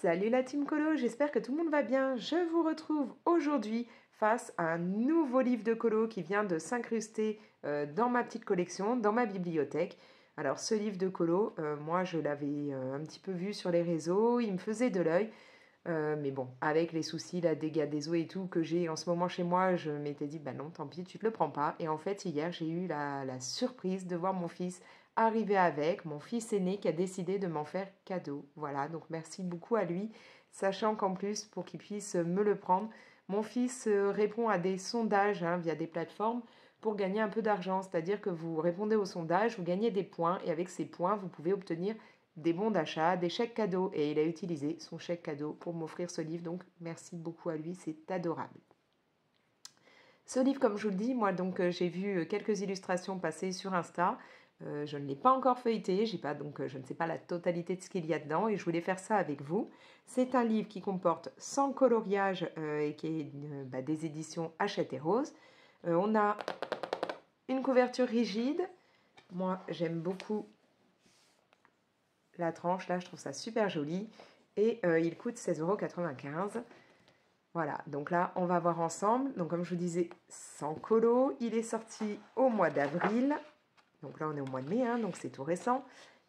Salut la team colo, j'espère que tout le monde va bien. Je vous retrouve aujourd'hui face à un nouveau livre de colo qui vient de s'incruster dans ma petite collection, dans ma bibliothèque. Alors ce livre de colo, moi je l'avais un petit peu vu sur les réseaux, il me faisait de l'œil. Mais bon, avec les soucis, la dégâts des eaux et tout que j'ai en ce moment chez moi, je m'étais dit, bah non, tant pis, tu te le prends pas. Et en fait, hier, j'ai eu la surprise de voir mon fils arriver avec, mon fils aîné qui a décidé de m'en faire cadeau. Voilà, donc merci beaucoup à lui, sachant qu'en plus, pour qu'il puisse me le prendre, mon fils répond à des sondages via des plateformes pour gagner un peu d'argent. C'est-à-dire que vous répondez aux sondages, vous gagnez des points, et avec ces points, vous pouvez obtenir des bons d'achat, des chèques cadeaux. Et il a utilisé son chèque cadeau pour m'offrir ce livre. Donc merci beaucoup à lui, c'est adorable. Ce livre, comme je vous le dis, moi donc j'ai vu quelques illustrations passer sur Insta. Je ne l'ai pas encore feuilleté, je ne sais pas la totalité de ce qu'il y a dedans et je voulais faire ça avec vous. C'est un livre qui comporte 100 coloriages et qui est des éditions Hachette et Rose. On a une couverture rigide. Moi, j'aime beaucoup la tranche, là, je trouve ça super joli. Et il coûte 16,95 €. Voilà, donc là, on va voir ensemble. Donc, comme je vous disais, sans colo. Il est sorti au mois d'avril. Donc là, on est au mois de mai, donc c'est tout récent.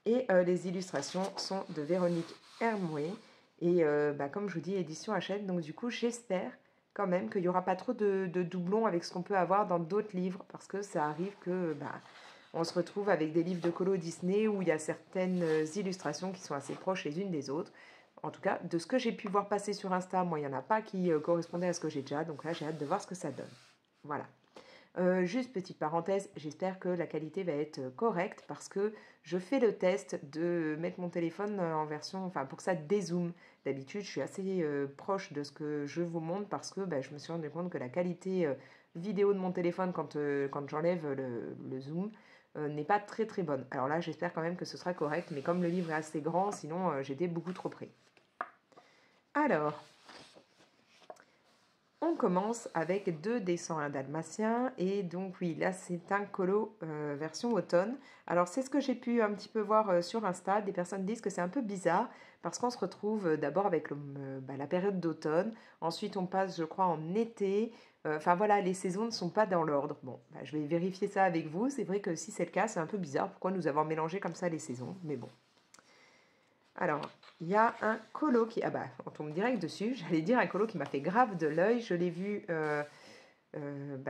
Et les illustrations sont de Véronique Hermoué. Et comme je vous dis, édition Hachette. Donc du coup, j'espère quand même qu'il n'y aura pas trop de doublons avec ce qu'on peut avoir dans d'autres livres. Parce que ça arrive que on se retrouve avec des livres de colo Disney où il y a certaines illustrations qui sont assez proches les unes des autres. En tout cas, de ce que j'ai pu voir passer sur Insta, moi, il n'y en a pas qui correspondaient à ce que j'ai déjà. Donc là, j'ai hâte de voir ce que ça donne. Voilà. Juste petite parenthèse, j'espère que la qualité va être correcte parce que je fais le test de mettre mon téléphone en version, pour que ça dézoome. D'habitude, je suis assez proche de ce que je vous montre parce que je me suis rendu compte que la qualité vidéo de mon téléphone quand j'enlève le zoom n'est pas très très bonne. Alors là, j'espère quand même que ce sera correct, mais comme le livre est assez grand, sinon j'étais beaucoup trop près. Alors, on commence avec 2 des 101 dalmatiens et donc oui, là c'est un colo version automne. Alors c'est ce que j'ai pu un petit peu voir sur Insta, des personnes disent que c'est un peu bizarre parce qu'on se retrouve d'abord avec la période d'automne, ensuite on passe je crois en été, enfin voilà, les saisons ne sont pas dans l'ordre. Bon, je vais vérifier ça avec vous, c'est vrai que si c'est le cas, c'est un peu bizarre, pourquoi nous avons mélangé comme ça les saisons, mais bon. Alors, il y a un colo qui... on tombe direct dessus. J'allais dire un colo qui m'a fait grave de l'œil. Je l'ai vu,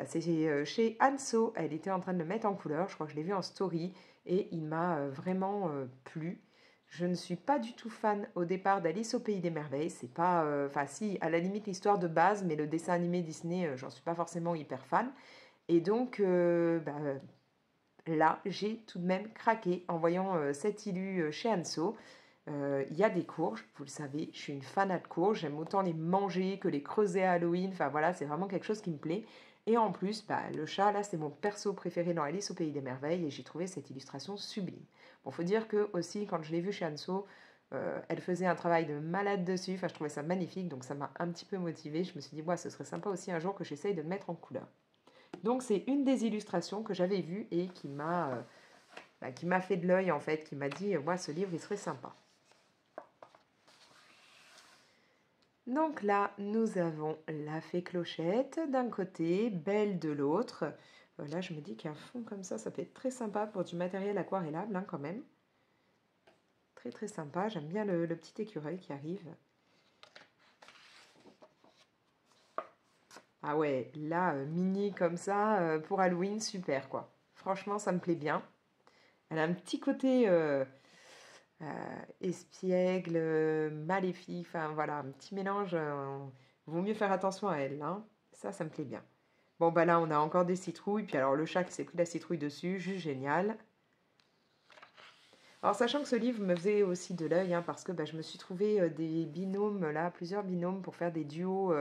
c'est chez Anso. Elle était en train de le mettre en couleur. Je crois que je l'ai vu en story. Et il m'a vraiment plu. Je ne suis pas du tout fan au départ d'Alice au Pays des Merveilles. C'est pas... si, à la limite, l'histoire de base, mais le dessin animé Disney, j'en suis pas forcément hyper fan. Et donc, là, j'ai tout de même craqué en voyant cette illu chez Anso. Il y a des courges, vous le savez, je suis une fanat de courges, j'aime autant les manger que les creuser à Halloween, enfin voilà, c'est vraiment quelque chose qui me plaît. Et en plus, le chat, là, c'est mon perso préféré dans Alice au Pays des Merveilles et j'ai trouvé cette illustration sublime. Bon, faut dire que aussi, quand je l'ai vue chez Anso, elle faisait un travail de malade dessus, enfin je trouvais ça magnifique, donc ça m'a un petit peu motivée. Je me suis dit, ce serait sympa aussi un jour que j'essaye de le mettre en couleur. Donc c'est une des illustrations que j'avais vues et qui m'a fait de l'œil en fait, qui m'a dit, ce livre, il serait sympa. Donc là, nous avons la fée Clochette d'un côté, Belle de l'autre. Là, je me dis qu'un fond comme ça peut être très sympa pour du matériel aquarellable quand même. Très très sympa, j'aime bien le petit écureuil qui arrive. Ah ouais, là, mini comme ça, pour Halloween, super quoi. Franchement, ça me plaît bien. Elle a un petit côté espiègle, maléfique, enfin voilà, un petit mélange. Vaut mieux faire attention à elle, hein. Ça me plaît bien. Bon, là, on a encore des citrouilles. Puis alors, le chat qui s'est pris la citrouille dessus, juste génial. Alors, sachant que ce livre me faisait aussi de l'œil, parce que je me suis trouvé des binômes, là, plusieurs binômes pour faire des duos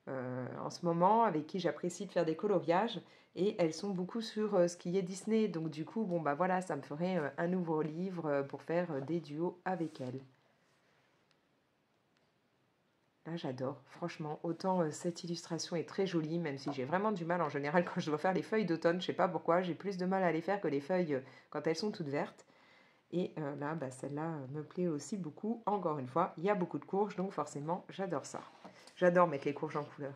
en ce moment, avec qui j'apprécie de faire des coloriages. Et elles sont beaucoup sur ce qui est Disney. Donc, du coup, voilà, ça me ferait un nouveau livre pour faire des duos avec elles. Là, j'adore. Franchement, autant cette illustration est très jolie, même si j'ai vraiment du mal en général quand je dois faire les feuilles d'automne. Je sais pas pourquoi, j'ai plus de mal à les faire que les feuilles quand elles sont toutes vertes. Et là, bah, celle-là me plaît aussi beaucoup. Encore une fois, il y a beaucoup de courges, donc forcément, j'adore ça. J'adore mettre les courges en couleur.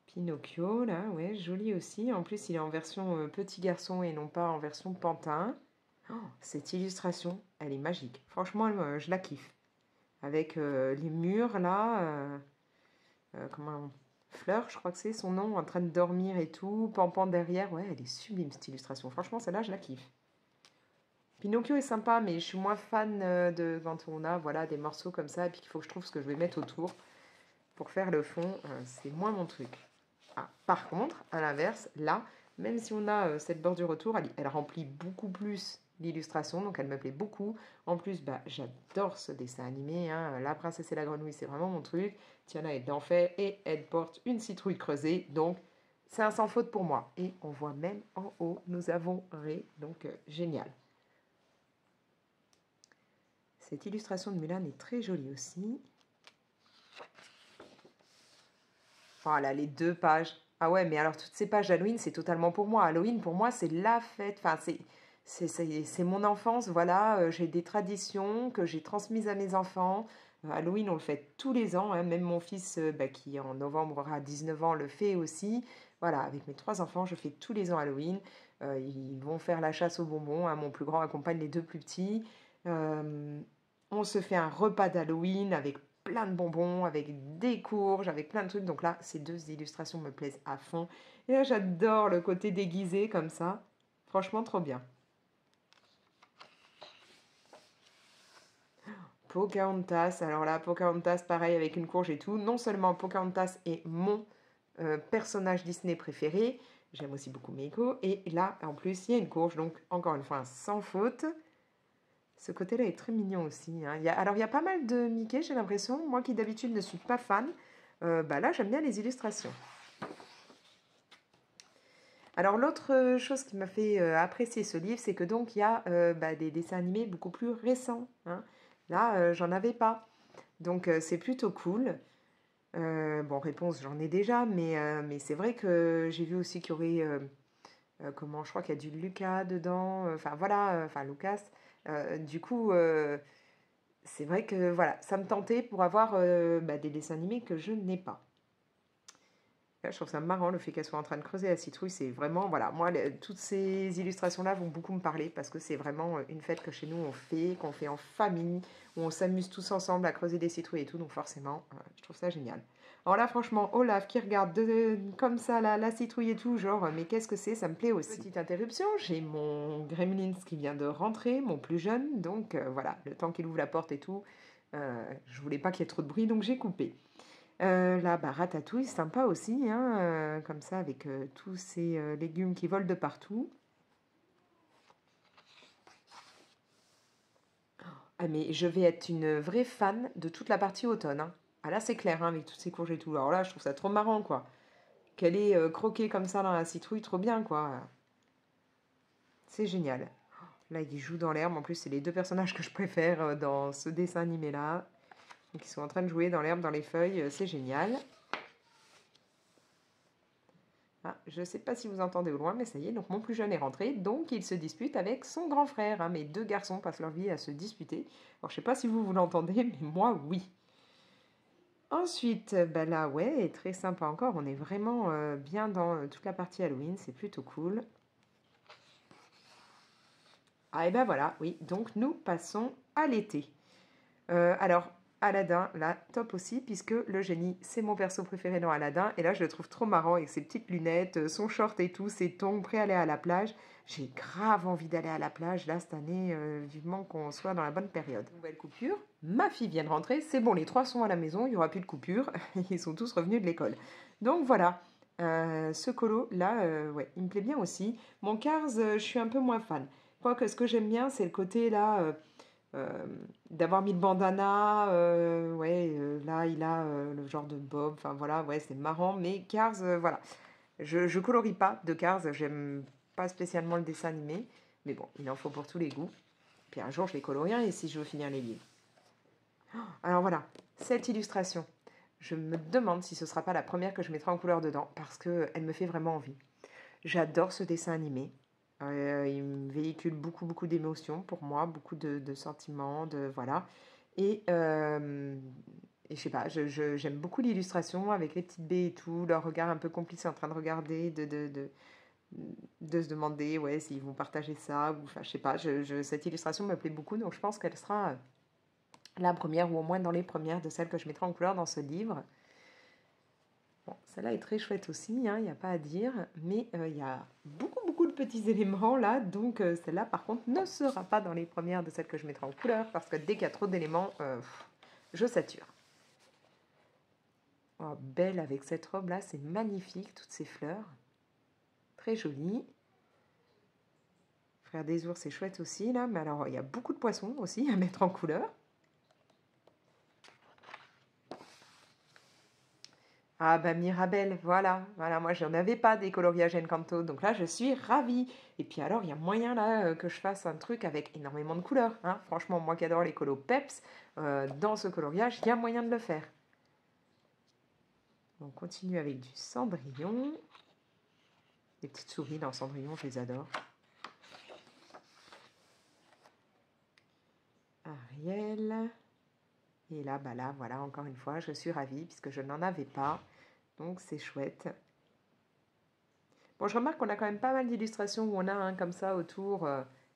Pinocchio, là, ouais, joli aussi. En plus, il est en version petit garçon et non pas en version pantin. Oh, cette illustration, elle est magique. Franchement, je la kiffe. Avec les murs, là, comment... Fleur, je crois que c'est son nom, en train de dormir et tout, Pampan derrière. Ouais, elle est sublime, cette illustration. Franchement, celle-là, je la kiffe. Pinocchio est sympa, mais je suis moins fan de quand on a voilà, des morceaux comme ça et puis qu'il faut que je trouve ce que je vais mettre autour pour faire le fond. C'est moins mon truc. Ah, par contre, à l'inverse, là, même si on a cette bordure autour, elle remplit beaucoup plus l'illustration, donc elle me plaît beaucoup. En plus, bah, j'adore ce dessin animé, hein. La princesse et la grenouille, c'est vraiment mon truc. Tiana est d'enfer et elle porte une citrouille creusée, donc c'est un sans faute pour moi. Et on voit même en haut, nous avons Ré, donc génial. Cette illustration de Mulan est très jolie aussi. Voilà, les 2 pages. Ah ouais, mais alors toutes ces pages d'Halloween, c'est totalement pour moi. Halloween, pour moi, c'est la fête. Enfin, c'est mon enfance, voilà. J'ai des traditions que j'ai transmises à mes enfants. Halloween, on le fait tous les ans, hein. Même mon fils, bah, qui en novembre aura 19 ans, le fait aussi. Voilà, avec mes 3 enfants, je fais tous les ans Halloween. Ils vont faire la chasse aux bonbons, hein. Mon plus grand accompagne les 2 plus petits. On se fait un repas d'Halloween avec plein de bonbons, avec des courges, avec plein de trucs. Donc là, ces 2 illustrations me plaisent à fond. Et là, j'adore le côté déguisé comme ça. Franchement, trop bien. Pocahontas. Alors là, Pocahontas, pareil, avec une courge et tout. Non seulement Pocahontas est mon personnage Disney préféré, j'aime aussi beaucoup Meiko. Et là, en plus, il y a une courge, donc encore une fois, sans faute. Ce côté-là est très mignon aussi, hein. Alors, il y a pas mal de Mickey, j'ai l'impression. Moi qui d'habitude ne suis pas fan, bah là, j'aime bien les illustrations. Alors, l'autre chose qui m'a fait apprécier ce livre, c'est que donc il y a bah, des dessins animés beaucoup plus récents, hein. Là, j'en avais pas. Donc, c'est plutôt cool. Bon, réponse, j'en ai déjà, mais c'est vrai que j'ai vu aussi qu'il y aurait, comment, je crois qu'il y a du Lucas dedans, enfin voilà, enfin Lucas. Du coup, c'est vrai que voilà, ça me tentait pour avoir bah, des dessins animés que je n'ai pas. Là, je trouve ça marrant le fait qu'elle soit en train de creuser la citrouille. C'est vraiment, voilà, moi, toutes ces illustrations-là vont beaucoup me parler parce que c'est vraiment une fête que chez nous on fait, qu'on fait en famille, où on s'amuse tous ensemble à creuser des citrouilles et tout. Donc forcément, je trouve ça génial. Alors là, franchement, Olaf qui regarde comme ça la citrouille et tout, genre, mais qu'est-ce que c'est? Ça me plaît aussi. Petite interruption, j'ai mon Gremlins qui vient de rentrer, mon plus jeune. Donc voilà, le temps qu'il ouvre la porte et tout, je voulais pas qu'il y ait trop de bruit, donc j'ai coupé. Là, bah, ratatouille, sympa aussi, hein, comme ça, avec tous ces légumes qui volent de partout. Ah, mais je vais être une vraie fan de toute la partie automne, hein. Ah là, c'est clair, hein, avec toutes ces courges et tout. Alors là, je trouve ça trop marrant, quoi. Qu'elle est croquée comme ça dans la citrouille, trop bien, quoi. C'est génial. Là, il joue dans l'herbe. En plus, c'est les 2 personnages que je préfère dans ce dessin animé-là. Donc, ils sont en train de jouer dans l'herbe, dans les feuilles. C'est génial. Ah, je ne sais pas si vous entendez au loin, mais ça y est, donc mon plus jeune est rentré, donc il se dispute avec son grand frère, hein. Mes 2 garçons passent leur vie à se disputer. Alors je ne sais pas si vous l'entendez, mais moi oui. Ensuite, bah là ouais, très sympa encore, on est vraiment bien dans toute la partie Halloween, c'est plutôt cool. Ah et ben voilà, oui, donc nous passons à l'été. Alors, Aladdin, là, top aussi, puisque le génie, c'est mon perso préféré dans Aladdin. Et là, je le trouve trop marrant avec ses petites lunettes, son short et tout, ses tongs, prêt à aller à la plage. J'ai grave envie d'aller à la plage, là, cette année, vivement qu'on soit dans la bonne période. Nouvelle coupure. Ma fille vient de rentrer, c'est bon, les 3 sont à la maison, il n'y aura plus de coupure. Ils sont tous revenus de l'école. Donc voilà, ce colo, là, ouais, il me plaît bien aussi. Mon Cars, je suis un peu moins fan. Quoique, ce que j'aime bien, c'est le côté, là... d'avoir mis le bandana, ouais, là il a le genre de bob, enfin voilà, ouais, c'est marrant, mais Cars, voilà, je colorie pas de Cars, j'aime pas spécialement le dessin animé, mais bon, il en faut pour tous les goûts. Puis un jour je les colorierai si je veux finir les livres. Alors voilà, cette illustration, je me demande si ce ne sera pas la première que je mettrai en couleur dedans, parce qu'elle me fait vraiment envie. J'adore ce dessin animé. Il me véhicule beaucoup, beaucoup d'émotions pour moi, beaucoup de sentiments, voilà. Et je sais pas, j'aime beaucoup l'illustration avec les petites baies et tout, leur regard un peu complice en train de regarder, de se demander ouais, s'ils vont partager ça, ou enfin, je sais pas, cette illustration me plaît beaucoup, donc je pense qu'elle sera la première, ou au moins dans les premières de celles que je mettrai en couleur dans ce livre. Bon, celle-là est très chouette aussi, hein, il n'y a pas à dire, mais il y a beaucoup, beaucoup de petits éléments là, donc celle-là par contre ne sera pas dans les premières de celles que je mettrai en couleur, parce que dès qu'il y a trop d'éléments, je sature. Oh, belle avec cette robe-là, c'est magnifique, toutes ces fleurs. Très jolie. Frère des ours, c'est chouette aussi, là. Mais alors, il y a beaucoup de poissons aussi à mettre en couleur. Ah, bah Mirabelle, voilà. Voilà, moi, je n'en avais pas des coloriages Encanto. Donc là, je suis ravie. Et puis alors, il y a moyen, là, que je fasse un truc avec énormément de couleurs. Hein. Franchement, moi qui adore les colos peps, dans ce coloriage, il y a moyen de le faire. On continue avec du Cendrillon. Les petites souris dans Cendrillon, je les adore. Ariel. Et là, bah là, voilà, encore une fois, je suis ravie puisque je n'en avais pas. Donc, c'est chouette. Bon, je remarque qu'on a quand même pas mal d'illustrations où on a comme ça autour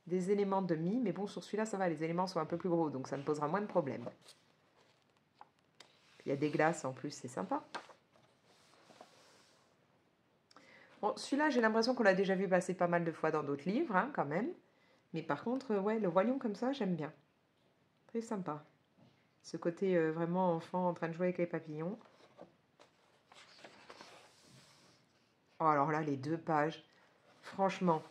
des éléments de mie. Mais bon, sur celui-là, ça va, les éléments sont un peu plus gros. Donc, ça me posera moins de problèmes. Il y a des glaces en plus, c'est sympa. Bon, celui-là, j'ai l'impression qu'on l'a déjà vu passer pas mal de fois dans d'autres livres, hein, quand même. Mais par contre, ouais, le Roi Lion comme ça, j'aime bien. Très sympa. Ce côté vraiment enfant en train de jouer avec les papillons. Oh, alors là, les 2 pages. Franchement,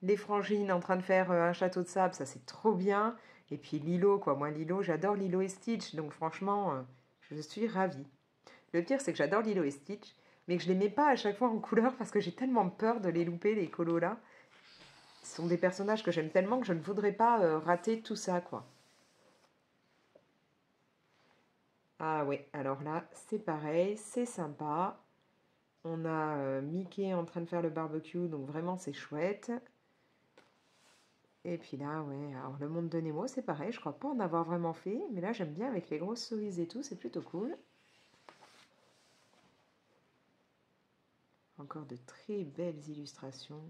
les Frangines en train de faire un château de sable, ça c'est trop bien. Et puis Lilo, quoi. Moi, Lilo, j'adore Lilo et Stitch. Donc franchement, je suis ravie. Le pire, c'est que j'adore Lilo et Stitch, mais que je les mets pas à chaque fois en couleur parce que j'ai tellement peur de les louper, les colos là. Ce sont des personnages que j'aime tellement que je ne voudrais pas rater tout ça, quoi. Ah ouais, alors là, c'est pareil, c'est sympa. On a Mickey en train de faire le barbecue, donc vraiment c'est chouette. Et puis là, ouais, alors le monde de Nemo, c'est pareil, je crois pas en avoir vraiment fait, mais là j'aime bien avec les grosses cerises et tout, c'est plutôt cool. Encore de très belles illustrations.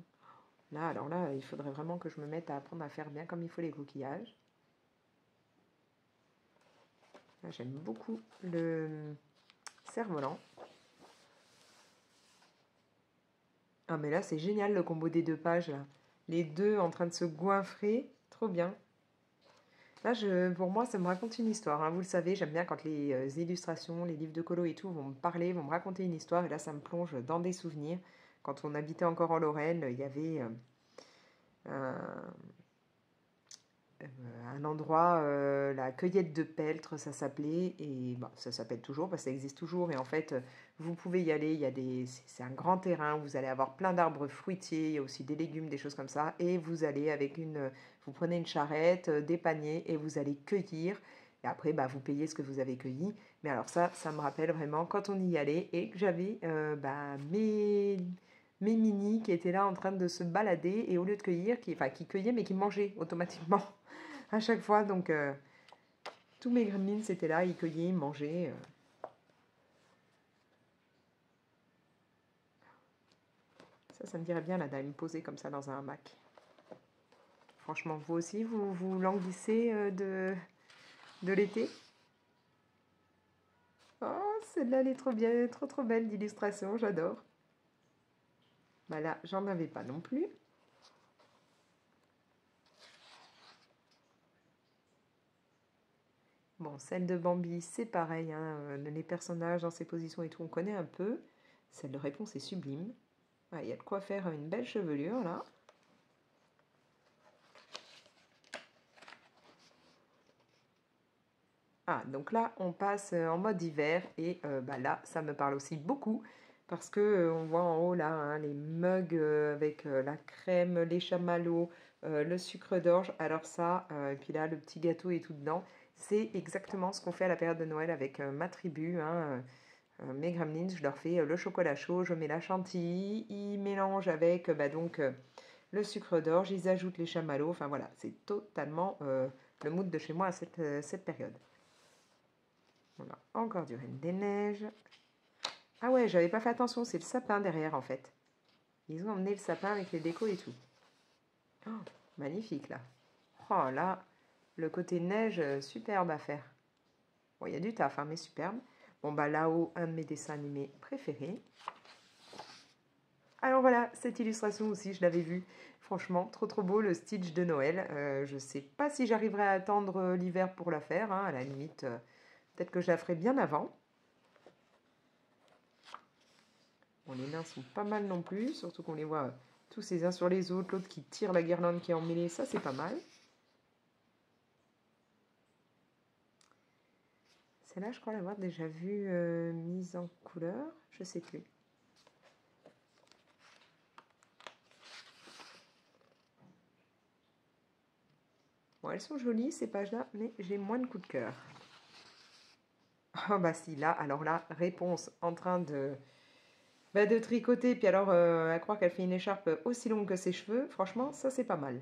Là, alors là, il faudrait vraiment que je me mette à apprendre à faire bien comme il faut les coquillages. Là, j'aime beaucoup le cerf-volant. Ah, mais là, c'est génial le combo des 2 pages, là. Les deux en train de se goinfrer, trop bien. Là, pour moi, ça me raconte une histoire. Hein. Vous le savez, j'aime bien quand les illustrations, les livres de colo et tout vont me parler, vont me raconter une histoire. Et là, ça me plonge dans des souvenirs. Quand on habitait encore en Lorraine, il y avait un, un endroit, la cueillette de peltre, ça s'appelait. Et bon, ça s'appelle toujours, parce que ça existe toujours. Et en fait, vous pouvez y aller. C'est un grand terrain. Vous allez avoir plein d'arbres fruitiers. Il y a aussi des légumes, des choses comme ça. Et vous allez vous prenez une charrette, des paniers, et vous allez cueillir. Et après, bah, vous payez ce que vous avez cueilli. Mais alors ça me rappelle vraiment quand on y allait et que j'avais mes minis qui étaient là en train de se balader et au lieu de cueillir, qui cueillaient mais qui mangeaient automatiquement à chaque fois. Donc, tous mes gremlins étaient là, ils cueillaient, ils mangeaient. Ça me dirait bien là d'aller me poser comme ça dans un hamac. Franchement, vous aussi, vous languissez de l'été? Oh, celle-là, elle est trop bien, trop trop belle d'illustration, j'adore. Bah là, j'en avais pas non plus. Bon, celle de Bambi, c'est pareil, hein, les personnages dans ces positions et tout, on connaît un peu. Celle de Réponse est sublime. Il y a de quoi faire une belle chevelure, là. Ah, donc là, on passe en mode hiver et bah là, ça me parle aussi beaucoup parce que on voit en haut là hein, les mugs avec la crème, les chamallows, le sucre d'orge. Alors ça, et puis là, le petit gâteau et tout dedans. C'est exactement ce qu'on fait à la période de Noël avec ma tribu, hein, mes gremlins. Je leur fais le chocolat chaud, je mets la chantilly, ils mélangent avec le sucre d'orge, ils ajoutent les chamallows. Enfin voilà, c'est totalement le mood de chez moi à cette période. Voilà, encore du Reine des Neiges. Ah ouais, j'avais pas fait attention, c'est le sapin derrière en fait. Ils ont emmené le sapin avec les décos et tout. Oh, magnifique là. Oh là, le côté neige, superbe à faire. Bon, il y a du taf, hein, mais superbe. Bon, bah là-haut, un de mes dessins animés préférés. Alors voilà, cette illustration aussi, je l'avais vue. Franchement, trop trop beau, le Stitch de Noël. Je sais pas si j'arriverai à attendre l'hiver pour la faire. Hein, à la limite, peut-être que je la ferai bien avant. Bon, les nains sont pas mal non plus, surtout qu'on les voit tous les uns sur les autres. L'autre qui tire la guirlande qui est emmêlée, ça c'est pas mal. Celle-là, je crois l'avoir déjà vue mise en couleur. Je sais plus. Bon, elles sont jolies ces pages-là, mais j'ai moins de coup de cœur. Oh bah si, là, alors là, réponse en train de tricoter, puis alors à croire qu'elle fait une écharpe aussi longue que ses cheveux, franchement, ça c'est pas mal.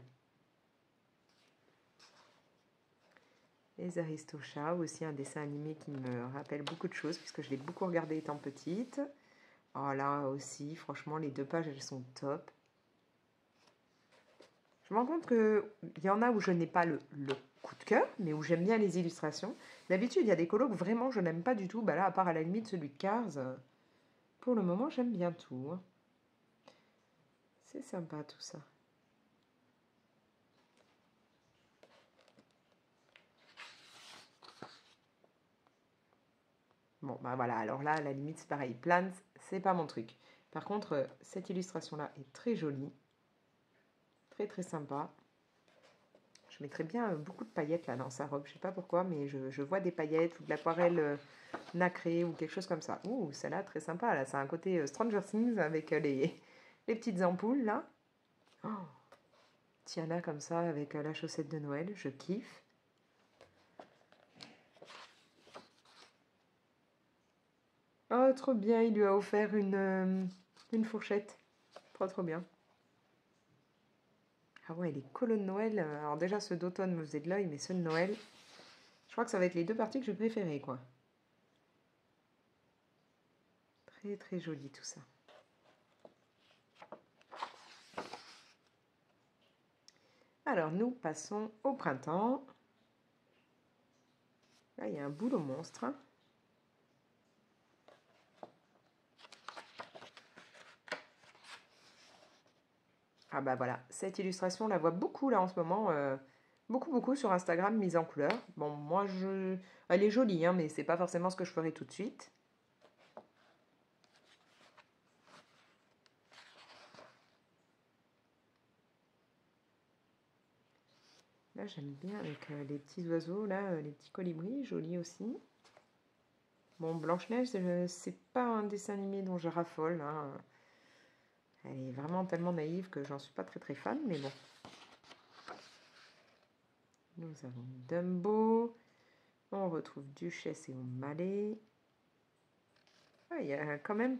Les Aristochats, aussi un dessin animé qui me rappelle beaucoup de choses, puisque je l'ai beaucoup regardé étant petite. Oh là aussi, franchement, les deux pages, elles sont top. Je me rends compte qu'il y en a où je n'ai pas le coup de cœur, mais où j'aime bien les illustrations. D'habitude, il y a des colos que vraiment je n'aime pas du tout. Bah là, à part à la limite celui de Cars, pour le moment, j'aime bien tout. Hein. C'est sympa tout ça. Bon, bah voilà, alors là, à la limite, c'est pareil. Plants, c'est pas mon truc. Par contre, cette illustration-là est très jolie. Très, très sympa. Je mettrais bien beaucoup de paillettes là dans sa robe. Je sais pas pourquoi, mais je vois des paillettes ou de l'aquarelle nacrée ou quelque chose comme ça. Ouh, celle-là, très sympa. Là, c'est un côté Stranger Things avec les petites ampoules là. Oh, tiens là, comme ça, avec la chaussette de Noël. Je kiffe. Oh, trop bien. Il lui a offert une fourchette. Trop, trop bien. Ah ouais, les colos de Noël. Alors déjà, ceux d'automne me faisaient de l'œil, mais ceux de Noël, je crois que ça va être les deux parties que je préférais, quoi. Très, très joli tout ça. Alors, nous passons au printemps. Là, il y a un boulot monstre. Hein. Ah bah voilà, cette illustration, on la voit beaucoup là en ce moment. Beaucoup, beaucoup sur Instagram, mise en couleur. Bon, moi, elle est jolie, hein, mais c'est pas forcément ce que je ferai tout de suite. Là, j'aime bien avec les petits oiseaux, là, les petits colibris, jolis aussi. Bon, Blanche-Neige, c'est pas un dessin animé dont je raffole. Hein. Elle est vraiment tellement naïve que j'en suis pas très très fan, mais bon. Nous avons Dumbo. On retrouve Duchesse et O'Malley. Ah, il y a quand même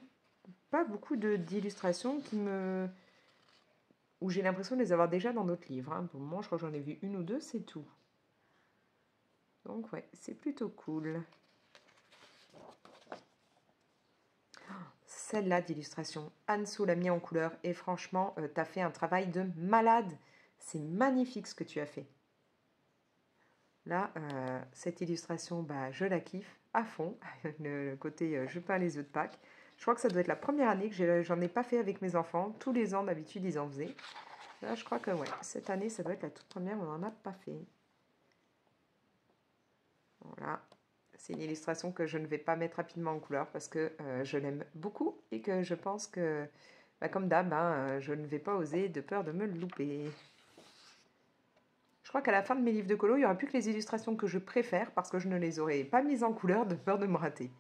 pas beaucoup d'illustrations où j'ai l'impression de les avoir déjà dans d'autres livres. Hein. Pour le moment, je crois que j'en ai vu une ou deux, c'est tout. Donc ouais, c'est plutôt cool. Celle-là d'illustration, Anne-Sou l'a mis en couleur et franchement, t'as fait un travail de malade. C'est magnifique ce que tu as fait. Là, cette illustration, bah, je la kiffe à fond. Le côté je peins les œufs de Pâques. Je crois que ça doit être la première année que j'en ai pas fait avec mes enfants. Tous les ans, d'habitude, ils en faisaient. Là, je crois que ouais, cette année, ça doit être la toute première où on n'en a pas fait. Voilà. C'est une illustration que je ne vais pas mettre rapidement en couleur parce que je l'aime beaucoup et que je pense que, bah, comme d'hab, hein, je ne vais pas oser de peur de me le louper. Je crois qu'à la fin de mes livres de colo, il n'y aura plus que les illustrations que je préfère parce que je ne les aurais pas mises en couleur de peur de me rater.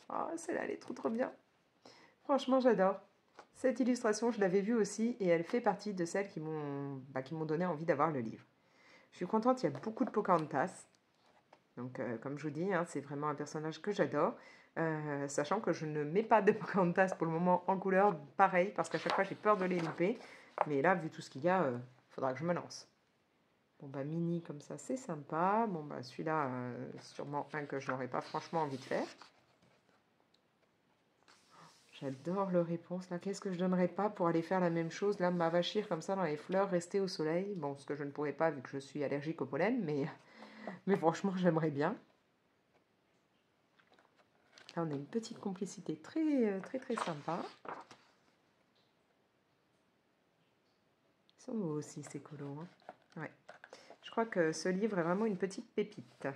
Oh, celle-là, elle est trop trop bien. Franchement, j'adore. Cette illustration, je l'avais vue aussi et elle fait partie de celles qui m'ont donné envie d'avoir le livre. Je suis contente, il y a beaucoup de Pocahontas. Donc, comme je vous dis, hein, c'est vraiment un personnage que j'adore. Sachant que je ne mets pas de Pocahontas pour le moment en couleur, pareil, parce qu'à chaque fois j'ai peur de les louper. Mais là, vu tout ce qu'il y a, il faudra que je me lance. Bon, bah, mini comme ça, c'est sympa. Bon, bah, celui-là, sûrement un que je n'aurais pas franchement envie de faire. J'adore le réponse là. Qu'est-ce que je donnerais pas pour aller faire la même chose là, m'avachir comme ça dans les fleurs, rester au soleil. Bon, ce que je ne pourrais pas vu que je suis allergique au pollen, mais franchement, j'aimerais bien. Là, on a une petite complicité très, très, très sympa. Ils sont beaux aussi ces colos. Hein. Ouais. Je crois que ce livre est vraiment une petite pépite.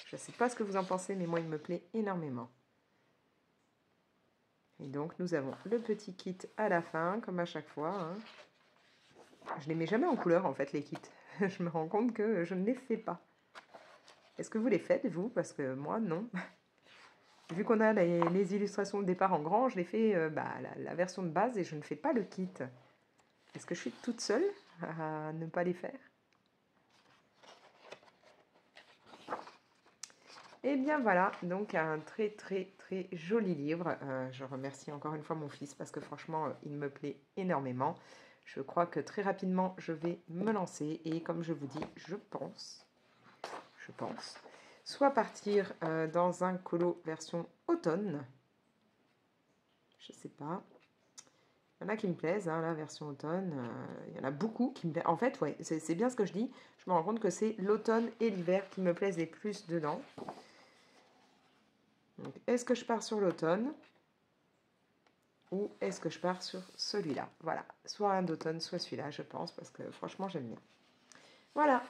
Je ne sais pas ce que vous en pensez, mais moi, il me plaît énormément. Et donc, nous avons le petit kit à la fin, comme à chaque fois. Hein. Je ne les mets jamais en couleur, en fait, les kits. Je me rends compte que je ne les fais pas. Est-ce que vous les faites, vous? Parce que moi, non. Vu qu'on a les illustrations de départ en grand, je les fais la version de base et je ne fais pas le kit. Est-ce que je suis toute seule à ne pas les faire? Et bien voilà, donc un très très très joli livre. Je remercie encore une fois mon fils parce que franchement, il me plaît énormément. Je crois que très rapidement, je vais me lancer et comme je vous dis, je pense, soit partir dans un colo version automne. Je sais pas. Il y en a qui me plaisent, hein, la version automne. Il y en a beaucoup qui me plaisent. En fait, ouais, c'est bien ce que je dis. Je me rends compte que c'est l'automne et l'hiver qui me plaisent les plus dedans. Donc, est-ce que je pars sur l'automne ou est-ce que je pars sur celui-là? Voilà, soit un d'automne, soit celui-là, je pense, parce que franchement, j'aime bien. Voilà.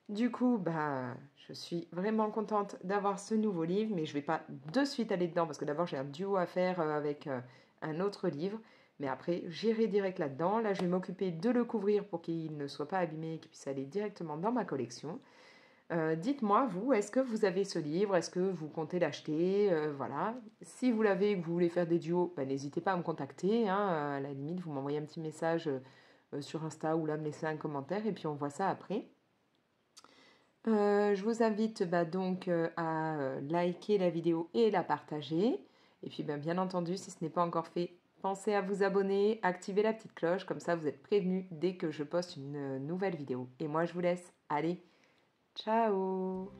Du coup, bah, je suis vraiment contente d'avoir ce nouveau livre, mais je ne vais pas de suite aller dedans, parce que d'abord, j'ai un duo à faire avec un autre livre. Mais après, j'irai direct là-dedans. Là, je vais m'occuper de le couvrir pour qu'il ne soit pas abîmé et qu'il puisse aller directement dans ma collection. Dites-moi, vous, est-ce que vous avez ce livre? Est-ce que vous comptez l'acheter? Voilà. Si vous l'avez et que vous voulez faire des duos, bah, n'hésitez pas à me contacter. Hein. À la limite, vous m'envoyez un petit message sur Insta ou là, me laisser un commentaire et puis on voit ça après. Je vous invite donc à liker la vidéo et la partager. Et puis bien entendu, si ce n'est pas encore fait, pensez à vous abonner, activer la petite cloche, comme ça vous êtes prévenus dès que je poste une nouvelle vidéo. Et moi je vous laisse. Allez, ciao!